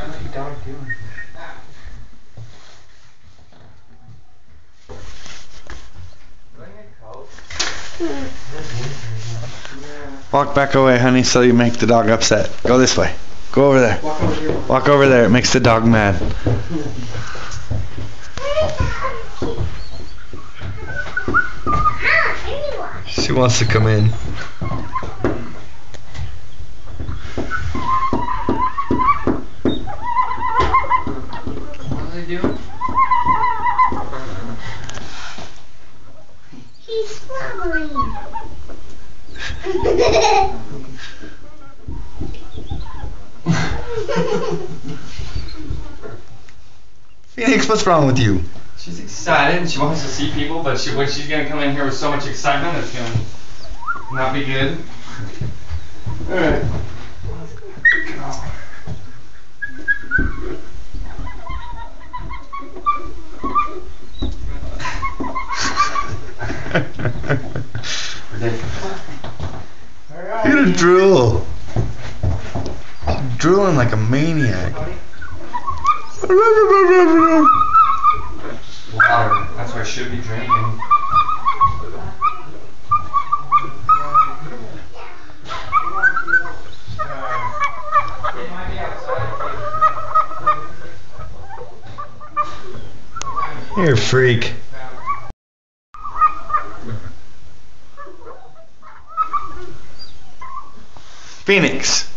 What's your dog doing? Walk back away, honey, so you make the dog upset. Go this way. Go over there. Walk over here. Walk over there. It makes the dog mad. She wants to come in. What are they doing? He's smiling. Phoenix, what's wrong with you? She's excited and she wants to see people, but when she's gonna come in here with so much excitement, it's gonna not be good. Alright. You're gonna drool. She's drooling like a maniac. Water. That's what I should be drinking. You're a freak. Phoenix.